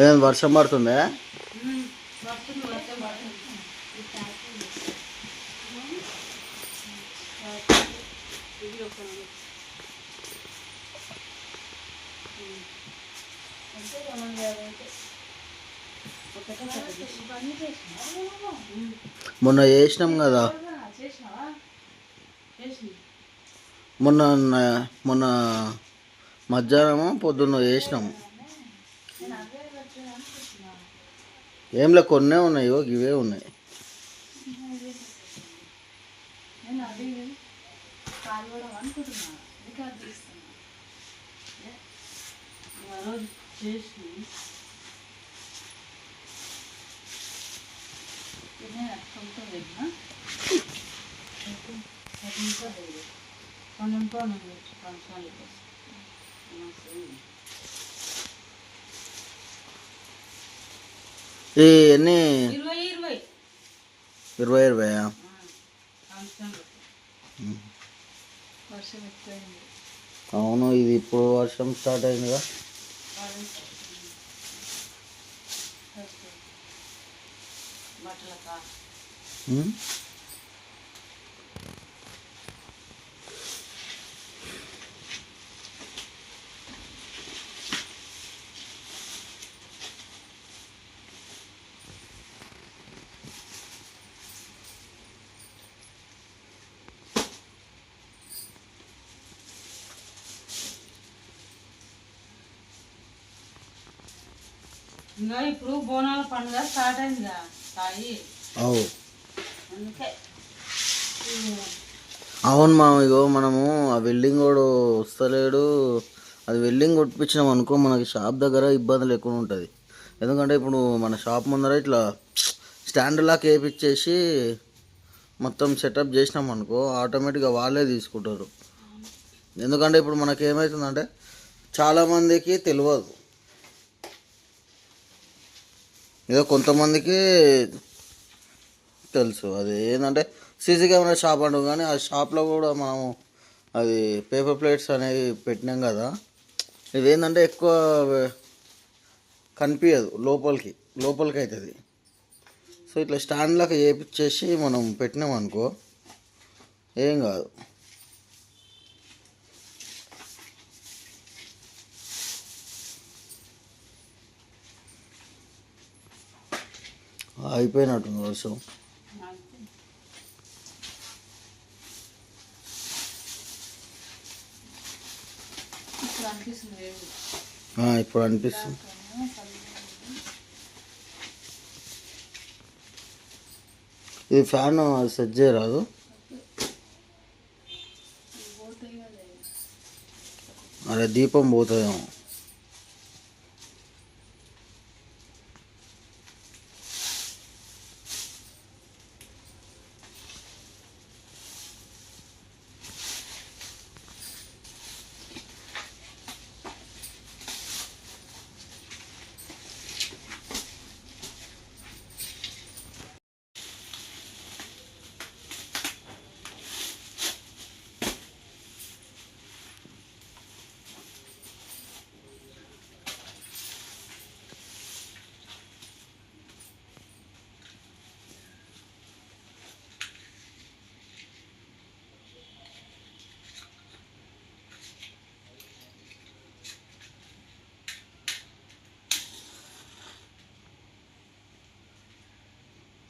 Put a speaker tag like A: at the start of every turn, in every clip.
A: ఏం వర్షం పడుతుందా? మొన్న చేసినాం కదా, మొన్న మొన్న మధ్యాహ్నం పొద్దున్న చేసినాము. ఏంలే కొన్నే ఉన్నాయి, ఇవే ఉన్నాయి. ఎన్ని 20 అవును, ఇది ఇప్పుడు వర్షం స్టార్ట్ అయిందిగా.
B: ఇంకా ఇప్పుడు బోనాల పండుగ స్టార్ట్ అయిందిగా తాయి.
A: అవును మా, ఇగో మనము ఆ వెల్డింగ్ కూడా వస్తలేడు. అది వెల్డింగ్ కొట్టించినాం అనుకో, మనకి షాప్ దగ్గర ఇబ్బంది లేకుండా ఉంటుంది. ఎందుకంటే ఇప్పుడు మన షాప్ ముందర ఇట్లా స్టాండ్ లాక్ వేయించేసి మొత్తం సెటప్ చేసినాం అనుకో, ఆటోమేటిక్గా వాళ్ళే తీసుకుంటారు. ఎందుకంటే ఇప్పుడు మనకి ఏమవుతుందంటే చాలామందికి తెలియదు, ఏదో కొంతమందికి తెలుసు. అది ఏంటంటే సీసీ కెమెరా షాప్ అంటాం, కానీ ఆ షాప్లో కూడా మనము అది పేపర్ ప్లేట్స్ అనేవి పెట్టినాం కదా, ఇదేంటంటే ఎక్కువ కనిపించదు, లోపలికి అవుతుంది. సో ఇట్లా స్టాండ్ లాగా చేపించేసి మనం పెట్టినాం అనుకో ఏం కాదు. అయిపోయినట్టుంది వర్షం. ఇప్పుడు అనిపిస్తుంది. ఇది ఫ్యాన్ సెట్ చేయరాదు? అరే దీపం పోతుందేమో.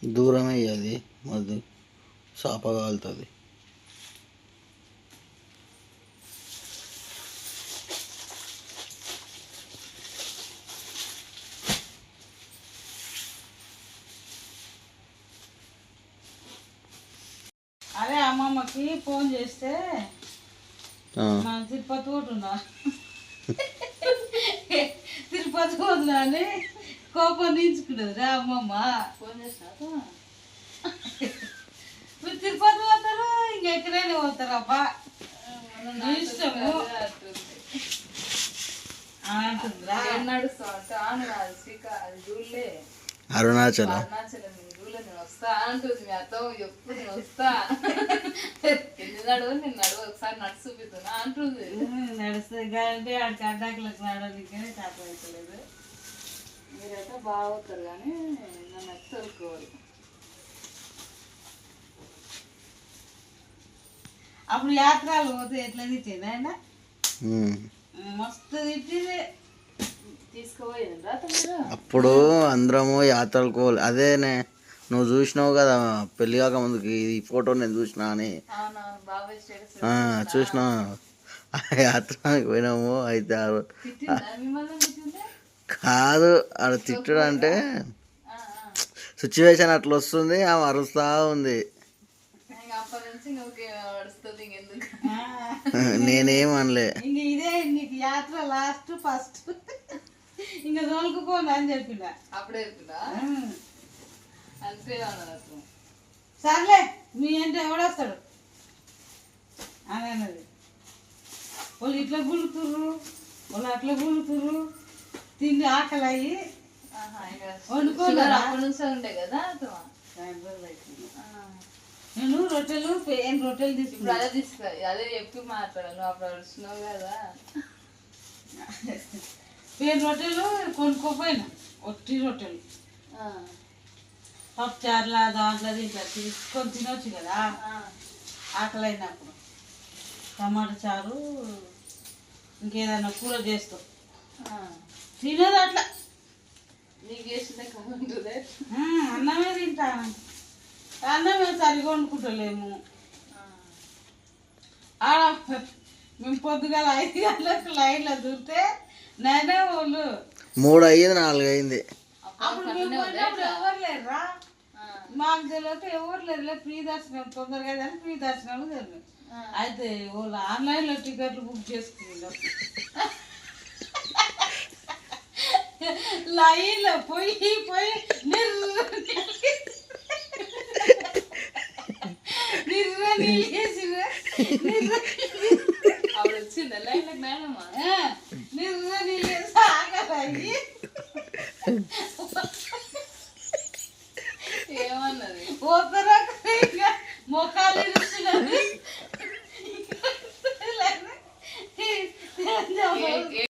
A: దూరమే అది, అది చాప కాలుతుంది.
B: అదే అమ్మమ్మకి ఫోన్ చేస్తే తిరుపతి పోతున్నా, తిరుపతి పోతున్నా అని కోపం తీర్చుకున్నది రా అమ్మమ్మ. ఫోన్ చేస్తా, మీరు తిరుపతి పోతారు ఇంకెక్కడైనా పోతారు అబ్బా, ఇష్టము అంటుందిరా.
A: అరుణాచల
C: వస్తా అంటుంది మీ అత్త, ఎప్పుడు నేను వస్తా ఎన్ని నడువు నేను నడువు ఒకసారి నడిచి చూపిస్తున్నా అంటుంది.
B: నడుస్తుంది కానీ ఆడికి అడ్డాకులకు నడవడానికి చేత అవుతలేదు.
C: మీరైతే బాగుతారు కానీ నన్ను అయితే తోలుకోవాలి.
B: అప్పుడు యాత్రలు పోతే ఎట్లా తిట్టేది ఆయన
A: ఉమ్.
B: మస్తు తిట్టింది.
C: తీసుకుపోయిండ్రా మీరు?
A: అప్పుడు అందరము యాత్రలకు అదేనే నువ్వు చూసినావు కదా పెళ్ళి కాక ముందుకి ఈ ఫోటో నేను చూసినా అని.
C: అవునవును, బాబాయ్ స్టేటస్
A: చూసినా ఆ యాత్రకి పోయినాము. అయితే
C: తిట్టిందా మిమ్మల్ని? తిట్టిందే?
A: కాదు ఆడ తిట్టడు అంటే సిచ్యువేషన్ అట్లా వస్తుంది, ఆమె అరుస్తా ఉంది.
C: ఇంకా అప్పటి నుంచి నువ్వు నడుస్తుంది ఇంకెందుకు.
A: నేనేం అనలే.
B: ఇంక ఇదే నీకు యాత్ర లాస్ట్ ఫస్ట్ ఇంకా తోలుకుపోను అని చెప్పిన.
C: అప్పుడే చెప్తున్నా అంతే అన్నారు.
B: సర్లే మీ అంటే ఎవడొస్తాడు అని అన్నది. వాళ్ళు ఇట్లా గులుతుర్రు, వాళ్ళు అట్లా గులుతుర్రు, తిండి ఆకలి అయ్యి వండుకోలేదా?
C: అప్పటి నుంచే ఉండే కదా అతను.
B: నేను రొట్టెలు ఏం రొట్టెలు
C: ఇప్పుడు
B: తీసుకున్నా.
C: అదే తీసుకో, అదే చెప్పి మాట్లాడాను. నువ్వు అప్పుడు అడుస్తున్నావు కదా.
B: పేరు రొట్టెలు కొనుక్కోపోయినా, ఒట్టి రొట్టెలు పప్పు చారులా దాంట్లో ఇట్లా తీసుకొని తినొచ్చు కదా ఆకలి అయినప్పుడు. టమాటా చారు ఇంకేదన్నా కూర చేస్తావు తినదు అట్లా.
C: నీకు చేసిందే కాకుంటుందే.
B: అన్నమే తింటాను, అన్నమే సరిగా వండుకుంటలేము. ఆడ మేము పొద్దుగాల 5 గంటలకు లైన్లో దూరితే నేనే వాళ్ళు
A: 3 అయ్యింది 4 అయింది.
B: అప్పుడు మేము పోయినప్పుడు ఎవరు లేరురా, మాకు తెలియక ఎవరు లేరు. ఫ్రీ దర్శనం తొందరగా కానీ ఫ్రీ దర్శనం తెలియదు. అయితే వాళ్ళు ఆన్లైన్లో టికెట్లు బుక్ చేసుకున్నారు. లైన్లో పోయి పోయి
C: ఆవిడ వచ్చిందా లైన్లో మేడమా?
B: ఆగలి
C: ఏమన్నది?
B: మొక్కలు ఇరుస్తున్నది.